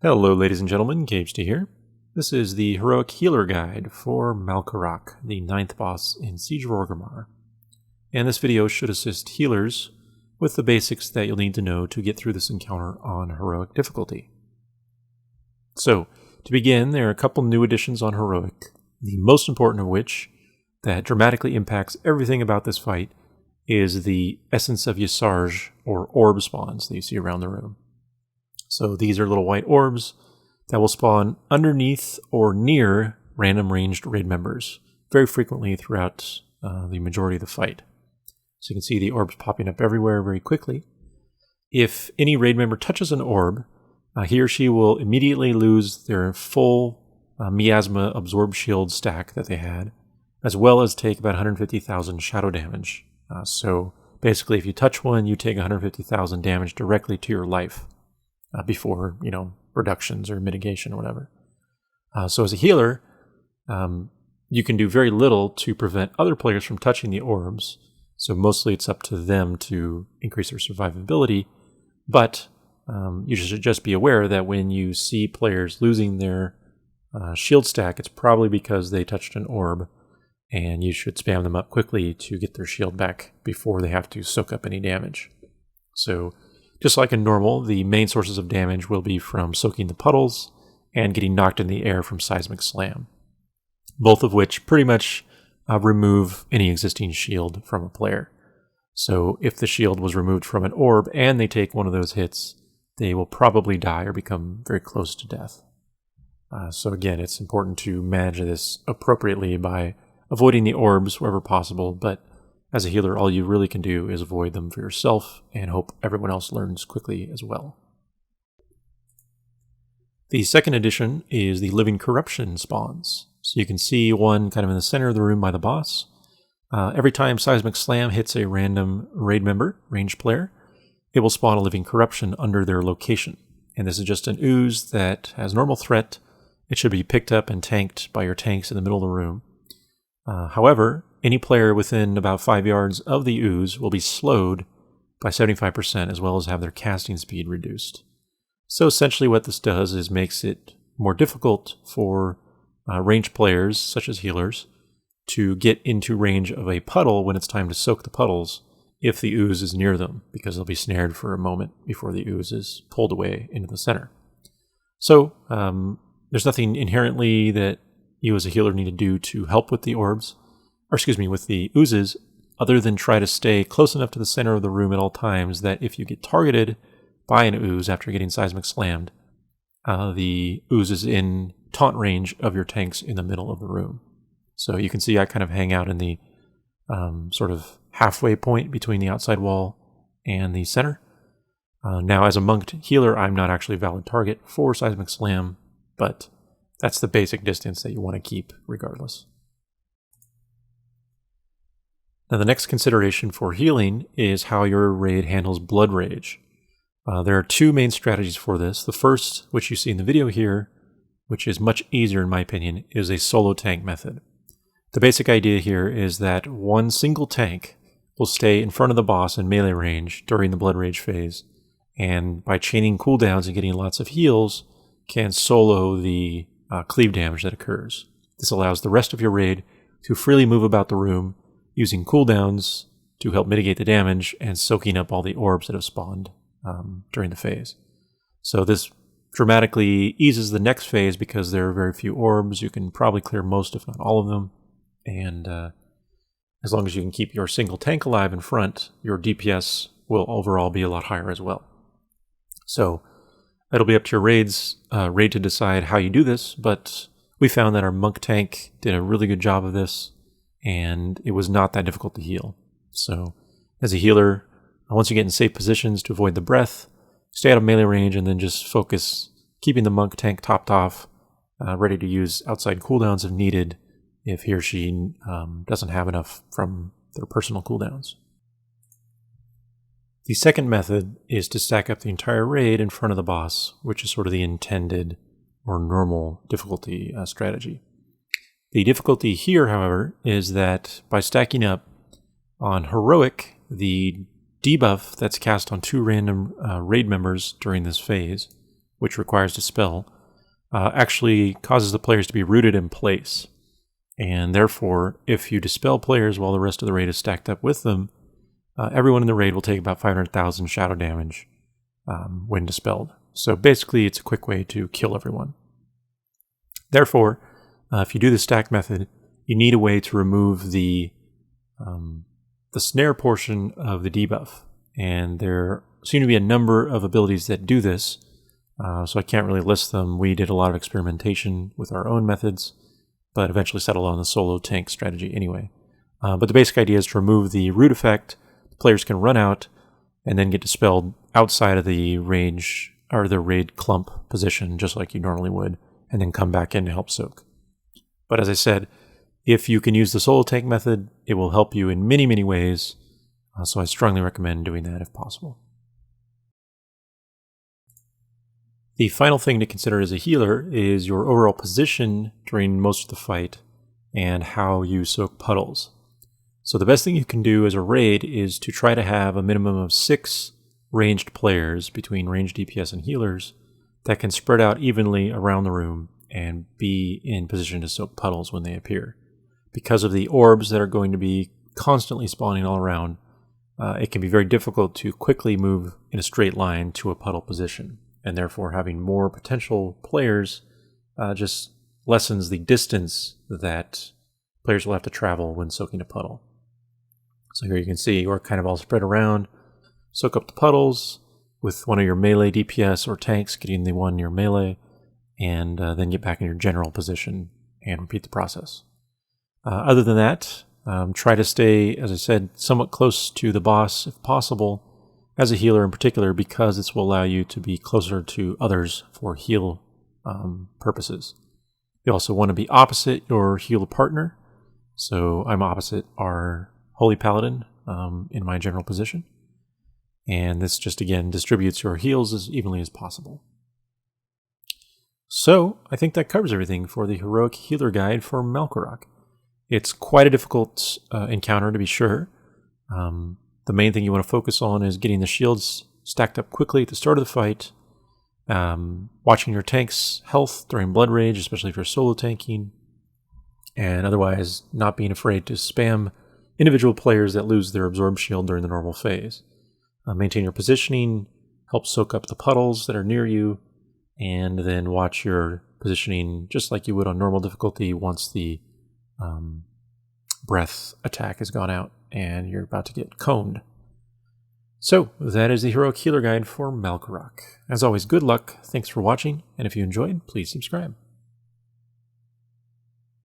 Hello ladies and gentlemen, CageD here. This is the Heroic Healer Guide for Malkorok, the 9th boss in Siege of Orgrimmar. And this video should assist healers with the basics that you'll need to know to get through this encounter on Heroic difficulty. So, to begin, there are a couple new additions on Heroic, the most important of which, that dramatically impacts everything about this fight, is the Essence of Ysarge, or orb spawns that you see around the room. So these are little white orbs that will spawn underneath or near random ranged raid members, very frequently throughout the majority of the fight. So you can see the orbs popping up everywhere very quickly. If any raid member touches an orb, he or she will immediately lose their full Miasma Absorb Shield stack that they had, as well as take about 150,000 shadow damage. So basically, if you touch one, you take 150,000 damage directly to your life before, reductions or mitigation or whatever. So as a healer, you can do very little to prevent other players from touching the orbs. So mostly it's up to them to increase their survivability. But you should just be aware that when you see players losing their shield stack, it's probably because they touched an orb. And you should spam them up quickly to get their shield back before they have to soak up any damage. So, just like in normal, the main sources of damage will be from soaking the puddles and getting knocked in the air from Seismic Slam, both of which pretty much remove any existing shield from a player. So, if the shield was removed from an orb and they take one of those hits, they will probably die or become very close to death. So again, it's important to manage this appropriately by avoiding the orbs wherever possible, but as a healer, all you really can do is avoid them for yourself and hope everyone else learns quickly as well. The second addition is the Living Corruption spawns. So you can see one kind of in the center of the room by the boss. Every time Seismic Slam hits a random raid member, ranged player, it will spawn a Living Corruption under their location. And this is just an ooze that has normal threat. It should be picked up and tanked by your tanks in the middle of the room. However, any player within about 5 yards of the ooze will be slowed by 75% as well as have their casting speed reduced. So essentially what this does is makes it more difficult for ranged players, such as healers, to get into range of a puddle when it's time to soak the puddles if the ooze is near them, because they'll be snared for a moment before the ooze is pulled away into the center. So there's nothing inherently that you as a healer need to do to help with the orbs, with the oozes, other than try to stay close enough to the center of the room at all times that if you get targeted by an ooze after getting Seismic Slammed, the ooze is in taunt range of your tanks in the middle of the room. So you can see I kind of hang out in the sort of halfway point between the outside wall and the center. Now as a monked healer, I'm not actually a valid target for Seismic Slam, but that's the basic distance that you want to keep regardless. Now the next consideration for healing is how your raid handles Blood Rage. There are two main strategies for this. The first, which you see in the video here, which is much easier in my opinion, is a solo tank method. The basic idea here is that one single tank will stay in front of the boss in melee range during the Blood Rage phase, and by chaining cooldowns and getting lots of heals, can solo the cleave damage that occurs. This allows the rest of your raid to freely move about the room using cooldowns to help mitigate the damage and soaking up all the orbs that have spawned during the phase. So this dramatically eases the next phase because there are very few orbs. You can probably clear most, if not all of them. And as long as you can keep your single tank alive in front, your DPS will overall be a lot higher as well. So it'll be up to your raid to decide how you do this, but we found that our monk tank did a really good job of this, and it was not that difficult to heal. So as a healer, once you get in safe positions to avoid the breath, stay out of melee range and then just focus keeping the monk tank topped off, ready to use outside cooldowns if needed, if he or she doesn't have enough from their personal cooldowns. The second method is to stack up the entire raid in front of the boss, which is sort of the intended or normal difficulty strategy. The difficulty here, however, is that by stacking up on Heroic, the debuff that's cast on 2 random raid members during this phase which requires Dispel, actually causes the players to be rooted in place. And therefore, if you Dispel players while the rest of the raid is stacked up with them, everyone in the raid will take about 500,000 shadow damage when Dispelled. So basically, it's a quick way to kill everyone. Therefore, if you do the stack method, you need a way to remove the snare portion of the debuff. And there seem to be a number of abilities that do this, so I can't really list them. We did a lot of experimentation with our own methods, but eventually settled on the solo tank strategy anyway. But the basic idea is to remove the root effect. The players can run out and then get Dispelled outside of the range or the raid clump position, just like you normally would, and then come back in to help soak. But as I said, if you can use the solo tank method, it will help you in many, many ways, so I strongly recommend doing that if possible. The final thing to consider as a healer is your overall position during most of the fight and how you soak puddles. So the best thing you can do as a raid is to try to have a minimum of 6 ranged players between ranged DPS and healers that can spread out evenly around the room and be in position to soak puddles when they appear. Because of the orbs that are going to be constantly spawning all around, it can be very difficult to quickly move in a straight line to a puddle position. And therefore having more potential players just lessens the distance that players will have to travel when soaking a puddle. So here you can see you're kind of all spread around, soak up the puddles with one of your melee DPS or tanks getting the one near melee, and then get back in your general position and repeat the process. Other than that, try to stay, as I said, somewhat close to the boss if possible, as a healer in particular, because this will allow you to be closer to others for heal purposes. You also want to be opposite your heal partner. So I'm opposite our Holy Paladin in my general position. And this just, again, distributes your heals as evenly as possible. So I think that covers everything for the Heroic Healer Guide for Malkorok. It's quite a difficult encounter, to be sure. The main thing you want to focus on is getting the shields stacked up quickly at the start of the fight, watching your tank's health during Blood Rage, especially if you're solo tanking, and otherwise not being afraid to spam individual players that lose their Absorb Shield during the normal phase. Maintain your positioning, help soak up the puddles that are near you, and then watch your positioning just like you would on normal difficulty once the breath attack has gone out and you're about to get coned. So that is the Heroic Healer Guide for Malkorok. As always, good luck, thanks for watching, and if you enjoyed, please subscribe.